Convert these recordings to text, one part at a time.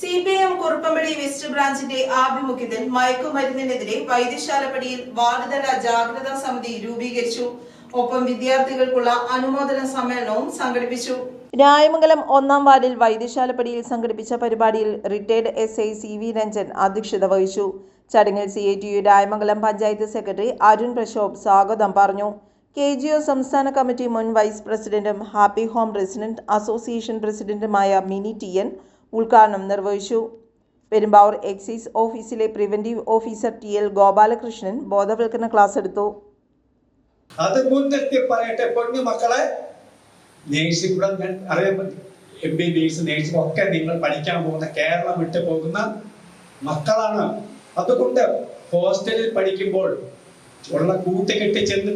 CPM Kuruppampady west ബ്രാഞ്ചിന്റെ ആഭിമുഖ്യത്തിൽ മയക്കുമരുന്നിനെതിരെ വൈദ്യശാലപ്പടിയിൽ വാർഡുതല ജാഗ്രതാ സമിതി രൂപീകരിച്ചു. ഒപ്പം വിദ്യാർത്ഥികൾക്കുള്ള അനുമോദന സമ്മേളനവും സംഘടിപ്പിച്ചു. രായമംഗലം 1-ാം വാർഡിൽ വൈദ്യശാലപ്പടിയിൽ സംഘടിപ്പിച്ച പരിപാടിയിൽ റിട്ടയർഡ് SI CV രഞ്ജൻ അധ്യക്ഷത വഹിച്ചു. ചടങ്ങിൽ CATU രായമംഗലം പഞ്ചായത്ത് സെക്രട്ടറി അരുൺ പ്രശോഭ് സ്വാഗതം പറഞ്ഞു. KGO സംസ്ഥാന കമ്മിറ്റി മുൻ വൈസ് പ്രസിഡന്റും ഹാപ്പി ഹോം റെസിഡന്റ് അസോസിയേഷൻ പ്രസിഡന്റുമായ മിനി TN ഉദ്ഘാടനം നിർവഹിച്ചു. പെരുമ്പാവൂർ എക്സൈസ് ഓഫീസിലെ പ്രിവന്റീവ് ഓഫീസർ TL ഗോപാലകൃഷ്ണൻ ബോധവൽക്കരണ ക്ലാസ് എടുത്തു. അത് മുൻനിർത്തി പറയട്ടെ, പൊന്നു മക്കളെ, നേഴ്സിംഗ് കൂടെ ഞാൻ അറിയാൻ പറ്റും. MBBS നേഴ്സിംഗ് ഒക്കെ നിങ്ങൾ പഠിക്കാൻ പോകുന്ന, കേരളം വിട്ടു പോകുന്ന മക്കളാണ്. അതുകൊണ്ട് ഹോസ്റ്റലിൽ പഠിക്കുമ്പോൾ ഉള്ള കൂട്ടുകെട്ടി ചെന്ന്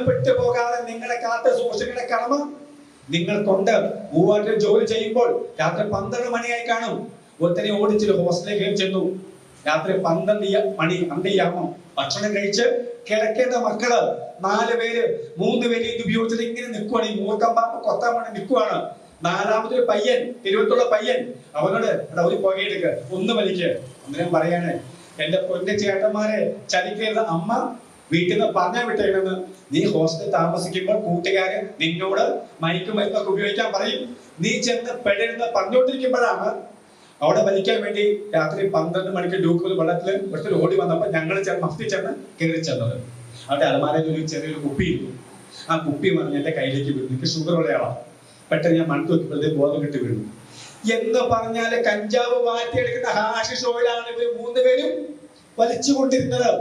വിട്ടുപോകാതെ നിങ്ങളെ കാത്ത് സൂക്ഷിക്കുന്ന കടമ നിങ്ങൾക്കുണ്ട്. മൂവാറ്റിൽ ജോലി ചെയ്യുമ്പോൾ രാത്രി 12 മണിയായി കാണും. ഒരുത്തനെ ഓടിച്ചിട്ട് ഹോസ്റ്റലിലേക്ക് ചെന്നു. രാത്രി 12 മണി അന്തിയാമം ഭക്ഷണം കഴിച്ച് കിടക്കേണ്ട മക്കള് 4 പേര് 3 പേര് ഇത് ഉപയോഗിച്ചിട്ട് ഇങ്ങനെ നിൽക്കുവാണ്. ഈ മൂർക്കം പാമ്പ് കൊത്താൻ വേണ്ടി നിൽക്കുവാണ്. 4ാമതൊരു പയ്യൻ, തിരുവനന്തപുരത്തുള്ള പയ്യൻ, അവനോട് ഒരു പുകയെടുക്ക്, ഒന്ന് വലിക്ക്. അന്നേരം പറയാണ്, എന്റെ പൊന്നെ ചേട്ടന്മാരെ, ചതിക്കരുത്, അമ്മ വീട്ടിൽ നിന്ന് പറഞ്ഞാൽ വിട്ടേക്കെന്ന്. നീ ഹോസ്റ്റലിൽ താമസിക്കുമ്പോൾ കൂട്ടുകാര് നിന്നോട് മയക്കുമരുന്നൊക്കെ ഉപയോഗിക്കാൻ പറയും. നീ ചെന്ന് പെടരുന്ന് പറഞ്ഞുകൊണ്ടിരിക്കുമ്പോഴാണ് അവിടെ വലിക്കാൻ വേണ്ടി രാത്രി 12 മണിക്ക് ഡൂക്കിൽ വെള്ളത്തിൽ ഒരിക്കൽ ഓടി വന്നപ്പോൾ ഞങ്ങൾ മഫ്തി ചെന്ന് കയറി ചെന്നത്. അവിടെ അലമാരയിൽ ഒരു ചെറിയൊരു കുപ്പി ഇരുന്നു. ആ കുപ്പി വന്ന് എന്റെ കയ്യിലേക്ക് വീണു. എനിക്ക് ഷുഗർ ഉള്ളയാളാണ്. പെട്ടെന്ന് ഞാൻ മണത്ത് നോക്കിയപ്പോഴത്തേക്ക് ബോധം കിട്ടി വീണു. എന്ന് പറഞ്ഞാല് കഞ്ചാവ് മാറ്റിയെടുക്കുന്ന ഹാഷിഷ് ഓയിലാണ് ഇവർ 3 പേരും വലിച്ചുകൊണ്ടിരുന്നത്.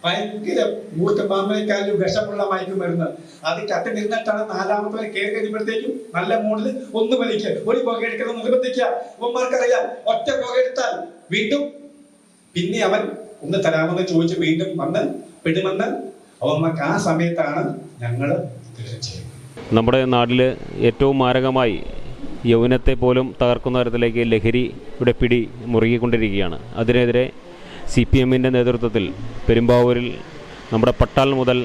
ഭയങ്കര മൂർക്കമാമേക്കാളും വിഷമുള്ള മയക്കുമരുന്ന്. അത് കത്തി നിന്നിട്ടാണ് 4ാമത്തെ കയറി കഴിയുമ്പോഴത്തേക്കും നല്ല മോഡിൽ ഒന്ന് വലിക്കുക, ഒരു പുകയെടുക്കുന്നത് നിർബന്ധിക്കുക. അവന്മാർക്കറിയാം, ഒറ്റ പുകയെടുത്താൽ വീണ്ടും പിന്നെ അവൻ ഒന്ന് തരാമെന്ന് ചോദിച്ച് വീണ്ടും വന്ന് പെടുമെന്ന് അവന്മാർക്ക്. ആ സമയത്താണ് ഞങ്ങൾ തീർച്ചയായും നമ്മുടെ നാട്ടിൽ ഏറ്റവും മാരകമായി യൗവനത്തെ പോലും തകർക്കുന്ന തരത്തിലേക്ക് ലഹരിയുടെ പിടി മുറുകിക്കൊണ്ടിരിക്കുകയാണ്. അതിനെതിരെ CPMൻ്റെ നേതൃത്വത്തിൽ പെരുമ്പാവൂരിൽ നമ്മുടെ പട്ടാൽ മുതൽ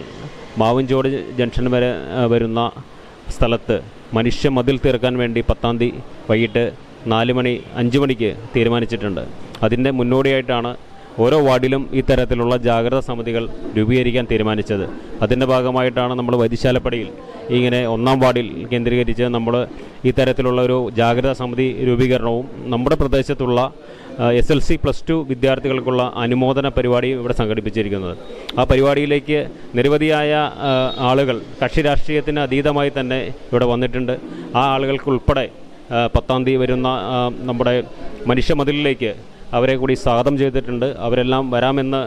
മാവഞ്ചോട് ജംഗ്ഷൻ വരെ വരുന്ന സ്ഥലത്ത് മനുഷ്യ മതിൽ തീർക്കാൻ വേണ്ടി 10-ാം തീയതി വൈകിട്ട് 4 മണി 5 മണിക്ക് തീരുമാനിച്ചിട്ടുണ്ട്. അതിൻ്റെ മുന്നോടിയായിട്ടാണ് ഓരോ വാർഡിലും ഇത്തരത്തിലുള്ള ജാഗ്രതാ സമിതികൾ രൂപീകരിക്കാൻ തീരുമാനിച്ചത്. അതിൻ്റെ ഭാഗമായിട്ടാണ് നമ്മൾ വൈദ്യശാലപ്പടിയിൽ ഇങ്ങനെ 1-ാം വാർഡിൽ കേന്ദ്രീകരിച്ച് നമ്മൾ ഇത്തരത്തിലുള്ള ഒരു ജാഗ്രതാ സമിതി രൂപീകരണവും നമ്മുടെ പ്രദേശത്തുള്ള SLC+2 വിദ്യാർത്ഥികൾക്കുള്ള അനുമോദന പരിപാടി ഇവിടെ സംഘടിപ്പിച്ചിരിക്കുന്നത്. ആ പരിപാടിയിലേക്ക് നിരവധിയായ ആളുകൾ കക്ഷി രാഷ്ട്രീയത്തിന് അതീതമായി തന്നെ ഇവിടെ വന്നിട്ടുണ്ട്. ആ ആളുകൾക്കുൾപ്പെടെ 10-ാം തീയതി വരുന്ന നമ്മുടെ മനുഷ്യമതിലിലേക്ക് അവരെ കൂടി സ്വാഗതം ചെയ്തിട്ടുണ്ട്. അവരെല്ലാം വരാമെന്ന്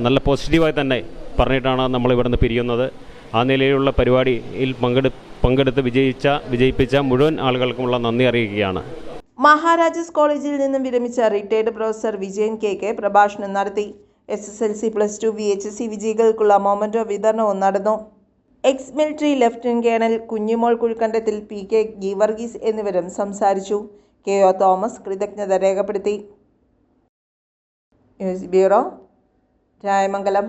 നല്ല പോസിറ്റീവായി തന്നെ പറഞ്ഞിട്ടാണ് നമ്മൾ ഇവിടെ നിന്ന് പിരിയുന്നത്. ആ നിലയിലുള്ള പരിപാടിയിൽ പങ്കെടുത്ത് വിജയിപ്പിച്ച മുഴുവൻ ആളുകൾക്കുമുള്ള നന്ദി അറിയിക്കുകയാണ്. മഹാരാജാസ് കോളേജിൽ നിന്നും വിരമിച്ച റിട്ടയർഡ് പ്രൊഫസർ വിജയൻ KK പ്രഭാഷണം നടത്തി. SSLC+2 VHSC വിജയികൾക്കുള്ള മൊമെന്റോ വിതരണവും നടന്നു. Ex military lieutenant colonel Kunjimol കുഴിക്കണ്ടത്തിൽ PK Geevarghese എന്നിവരും സംസാരിച്ചു. KO തോമസ് കൃതജ്ഞത രേഖപ്പെടുത്തി. News bureau, Rayamangalam.